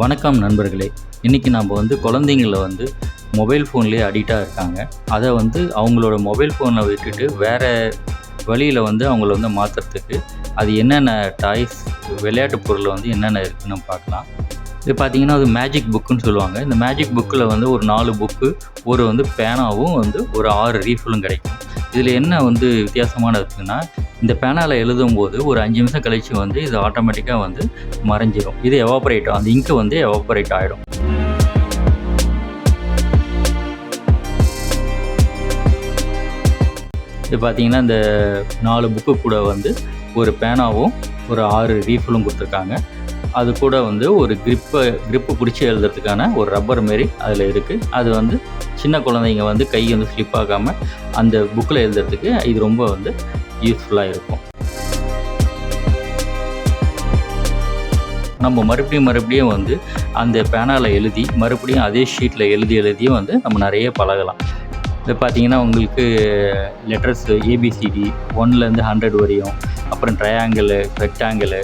வணக்கம் நண்பர்களே. இன்றைக்கி நம்ம குழந்தைங்கள மொபைல் ஃபோன்லேயே அடிக்டாக இருக்காங்க. அதை அவங்களோட மொபைல் ஃபோனை விட்டுட்டு வேறு வழியில் அவங்கள மாற்றுறதுக்கு அது என்னென்ன டாய்ஸ் விளையாட்டு பொருள் என்னென்ன இருக்குதுன்னு பார்க்கலாம். இது பார்த்திங்கன்னா அது மேஜிக் புக்குன்னு சொல்லுவாங்க. இந்த மேஜிக் புக்கில் ஒரு 4 புக்கு, ஒரு பேனாவும் ஒரு 6 ரீஃபிலும் கிடைக்கும். இதில் என்ன வித்தியாசமான இருக்குதுன்னா, இந்த பேனாவில் எழுதும்போது ஒரு 5 நிமிஷம் கழித்து இது ஆட்டோமேட்டிக்காக மறைஞ்சிடும். இது எவாபரேட், அந்த இங்கு எவாபரேட் ஆகிடும். இது பார்த்திங்கன்னா இந்த 4 புக்கு கூட ஒரு பேனாவும் ஒரு 6 ரீஃபிலும் கொடுத்துருக்காங்க. அது கூட ஒரு கிரிப்பு பிடிச்சி எழுதுறதுக்கான ஒரு ரப்பர் மாரி அதில் இருக்குது. அது சின்ன குழந்தைங்க கை ஸ்லிப் ஆகாமல் அந்த புக்கில் எழுதுறதுக்கு இது ரொம்ப யூஸ்ஃபுல்லாக இருக்கும். நம்ம மறுபடியும் அந்த பேனாவில் எழுதி மறுபடியும் அதே ஷீட்டில் எழுதியும் நம்ம நிறைய பழகலாம். இது பார்த்திங்கன்னா உங்களுக்கு லெட்டர்ஸ் ABCD 1லேருந்து 100 வரையும், அப்புறம் ட்ரையாங்கிளு, ரெக்டாங்கிளு,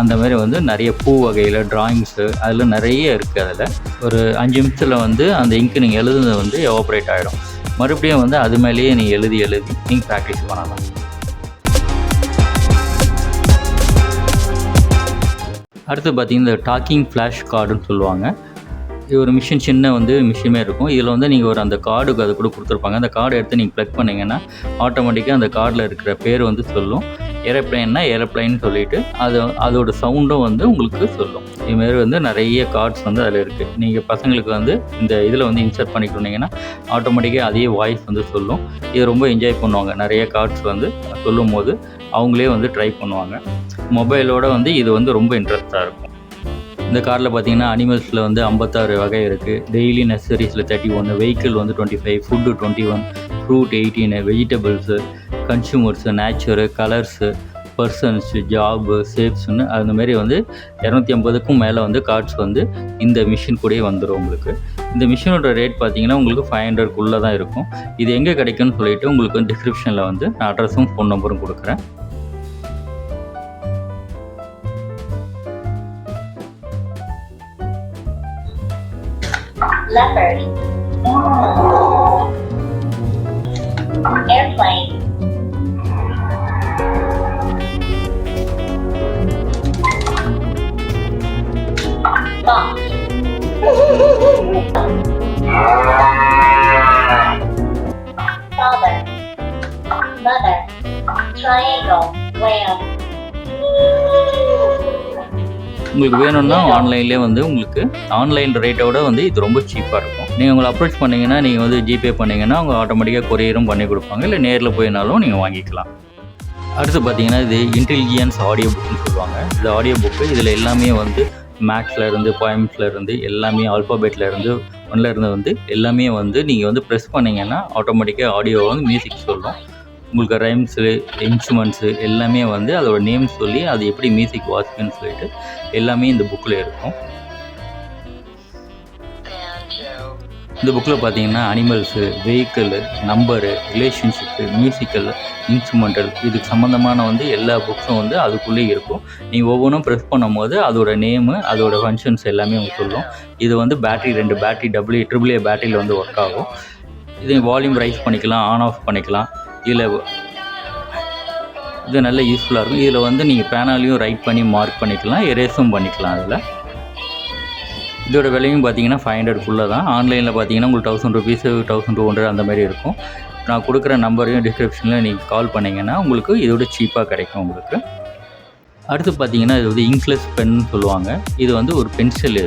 அந்த மாதிரி நிறைய பூ வகையில் ட்ராயிங்ஸு அதில் நிறைய இருக்குது. அதில் ஒரு 5 நிமிஷத்தில் அந்த இங்கு நீங்கள் எழுதுனது எவாபரேட் ஆகிடும். மறுபடியும் அது மேலேயே நீங்கள் எழுதி நீங்கள் ப்ராக்டிஸ் பண்ணலாம். அடுத்து பார்த்திங்கன்னா இந்த டாக்கிங் ஃப்ளாஷ் கார்டுன்னு சொல்லுவாங்க. இது ஒரு மிஷின், சின்ன மிஷினே இருக்கும். இதில் நீங்கள் அந்த கார்டுக்கு அது கூட கொடுத்துருப்பாங்க. அந்த கார்டை எடுத்து நீங்கள் ப்ளக் பண்ணிங்கன்னா ஆட்டோமேட்டிக்காக அந்த கார்டில் இருக்கிற பேர் சொல்லும். ஏரோப்ளைன்னா ஏரோப்ளைன்னு சொல்லிவிட்டு அதோட சவுண்டும் உங்களுக்கு சொல்லும். இதுமாரி நிறைய கார்ட்ஸ் அதில் இருக்குது. நீங்கள் பசங்களுக்கு இந்த இதில் இன்சர்ட் பண்ணிக்கிட்டீங்கன்னா ஆட்டோமேட்டிக்காக அதே வாய்ஸ் சொல்லும். இது ரொம்ப என்ஜாய் பண்ணுவாங்க. நிறைய கார்ட்ஸ் சொல்லும் போது அவங்களே ட்ரை பண்ணுவாங்க. மொபைலோட இது ரொம்ப இன்ட்ரெஸ்ட்டாக இருக்கும். இந்த காரில் பார்த்திங்கன்னா அனிமல்ஸில் 56 வகை இருக்குது. டெய்லி நெசசரிஸில் 31, vehicle 25, food 21, fruit 18, vegetables, consumers, nature, colours, persons, job, சேஃப்ஸ்னு அந்தமாரி 250க்கும் மேலே கார்ட்ஸ் இந்த மிஷின் கூடயே வந்துடும் உங்களுக்கு. இந்த மிஷினோட ரேட் பார்த்திங்கன்னா உங்களுக்கு 500க்குள்ளே தான் இருக்கும். இது எங்கே கிடைக்குன்னு சொல்லிவிட்டு உங்களுக்கு டிஸ்கிரிப்ஷனில் நான் அட்ரஸும் ஃபோன் நம்பரும் கொடுக்குறேன். Leopard, airplane, box, father, mother, triangle, whale. உங்களுக்கு வேணும்னா ஆன்லைன்லேயே உங்களுக்கு ஆன்லைன் ரேட்டோட இது ரொம்ப சீப்பாக இருக்கும். நீங்கள் உங்களை அப்ரோச் பண்ணிங்கன்னா நீங்கள் ஜிபே பண்ணிங்கன்னா அவங்க ஆட்டோமேட்டிக்காக கொரியரும் பண்ணி கொடுப்பாங்க. இல்லை நேரில் போயினாலும் நீங்கள் வாங்கிக்கலாம். அடுத்து பார்த்தீங்கன்னா இது இன்டெலிஜென்ஸ் ஆடியோ புக்குன்னு சொல்லுவாங்க. இந்த ஆடியோ புக்கு இதில் எல்லாமே மேக்ஸ்லேருந்து போயம்ஸ்லேருந்து எல்லாமே ஆல்ஃபாபெட்லேருந்து 1லேருந்து எல்லாமே நீங்கள் ப்ரெஸ் பண்ணிங்கன்னா ஆட்டோமேட்டிக்காக ஆடியோ மியூசிக் சொல்லும். உங்களுக்கு ரைம்ஸு, இன்ஸ்ட்ருமெண்ட்ஸு எல்லாமே அதோட நேம் சொல்லி அது எப்படி மியூசிக் வாசிக்குன்னு சொல்லிட்டு எல்லாமே இந்த புக்கில் இருக்கும். இந்த புக்கில் பார்த்தீங்கன்னா animals, vehicle, number, relationship, musical, instrumental இதுக்கு சம்மந்தமான எல்லா புக்ஸும் அதுக்குள்ளேயே இருக்கும். நீங்கள் ஒவ்வொன்றும் ப்ரெஸ் பண்ணும் போது அதோட நேமு, அதோட ஃபங்க்ஷன்ஸ் எல்லாமே சொல்லும். இது பேட்ரி 2 பேட்ரி AAA பேட்டரியில் ஒர்க் ஆகும். இது வால்யூம் ரைஸ் பண்ணிக்கலாம், ஆன் ஆஃப் பண்ணிக்கலாம். இதில் இது நல்ல யூஸ்ஃபுல்லாக இருக்கும். இதில் நீங்கள் பேனாலையும் ரைட் பண்ணி மார்க் பண்ணிக்கலாம், எரேஸும் பண்ணிக்கலாம். அதில் இதோட விலையும் பார்த்தீங்கன்னா 500க்குள்ளே தான். ஆன்லைனில் பார்த்தீங்கன்னா உங்களுக்கு 1000 rupees, 1200 அந்த மாதிரி இருக்கும். நான் கொடுக்குற நம்பரையும் டிஸ்கிரிப்ஷனில் நீங்கள் கால் பண்ணிங்கன்னா உங்களுக்கு இதோட சீப்பாக கிடைக்கும் உங்களுக்கு. அடுத்து பார்த்தீங்கன்னா இது இங்க்லெஸ் பென்னு சொல்லுவாங்க. இது ஒரு பென்சில்.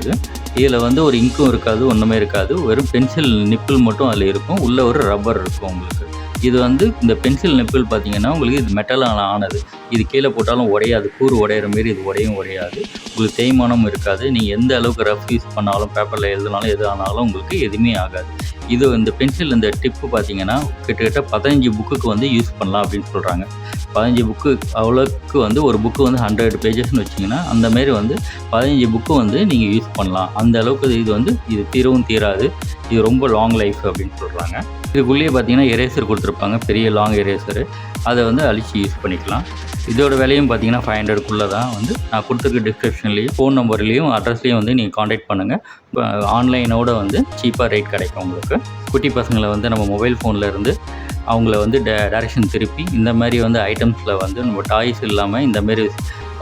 இதில் ஒரு இங்க்கும் இருக்காது, ஒன்றுமே இருக்காது. வெறும் பென்சில் நிப்பிள் மட்டும் அதில் இருக்கும். உள்ளே ஒரு ரப்பர் இருக்கும் உங்களுக்கு. இது இந்த பென்சில் நிப்பிள் பார்த்திங்கன்னா உங்களுக்கு இது மெட்டலால் ஆனது. இது கீழே போட்டாலும் உடையாது, கூறு உடையிற மாரி இது உடையாது. உங்களுக்கு தேய்மானமும் இருக்காது. நீங்கள் எந்த அளவுக்கு ரஃப் யூஸ் பண்ணாலும், பேப்பரில் எழுதினாலும் எது ஆனாலும் உங்களுக்கு எதுவுமே ஆகாது. இது இந்த பென்சில் இந்த டிப்பு பார்த்திங்கன்னா கிட்டத்தட்ட 15 புக்குக்கு யூஸ் பண்ணலாம் அப்படின்னு சொல்கிறாங்க. 15 புக்கு அவ்வளோக்கு வந்து ஒரு புக்கு வந்து 100 பேஜஸ்னு வச்சிங்கன்னா அந்தமாரி வந்து 15 புக்கு வந்து நீங்கள் யூஸ் பண்ணலாம். அந்த அளவுக்கு இது வந்து இது தீரவும் தீராது. இது ரொம்ப லாங் லைஃப் அப்படின்னு சொல்கிறாங்க. இதுக்குள்ளேயே பார்த்தீங்கன்னா எரேசர் கொடுத்துருப்பாங்க, பெரிய லாங் எரேசரு. அதை வந்து அழிச்சு யூஸ் பண்ணிக்கலாம். இதோட விலையும் பார்த்தீங்கன்னா 500க்குள்ளே தான். வந்து நான் கொடுத்துருக்க டிஸ்கிரிப்ஷன்லேயும் ஃபோன் நம்பர்லேயும் அட்ரஸ்லேயும் வந்து நீங்கள் காண்டாக்ட் பண்ணுங்கள். ஆன்லைனோட வந்து சீப்பாக ரேட் கிடைக்கும் உங்களுக்கு. குட்டி பசங்களை வந்து நம்ம மொபைல் ஃபோனில் இருந்து அவங்கள வந்து டைரெக்ஷன் திருப்பி இந்த மாதிரி வந்து ஐட்டம்ஸில் வந்து நம்ம டாய்ஸ் இல்லாமல் இந்தமாரி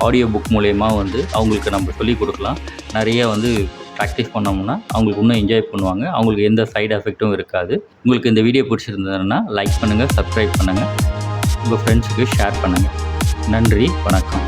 ஆடியோ புக் மூலயமா வந்து அவங்களுக்கு நம்ம சொல்லிக் கொடுக்கலாம். நிறைய வந்து ப்ராக்டிஸ் பண்ணோம்னா அவங்களுக்கு இன்னும் என்ஜாய் பண்ணுவாங்க. அவங்களுக்கு எந்த சைடு எஃபெக்ட்டும் இருக்காது. உங்களுக்கு இந்த வீடியோ பிடிச்சிருந்ததுன்னா லைக் பண்ணுங்கள், சப்ஸ்கிரைப் பண்ணுங்கள், உங்கள் ஃப்ரெண்ட்ஸுக்கு ஷேர் பண்ணுங்கள். நன்றி, வணக்கம்.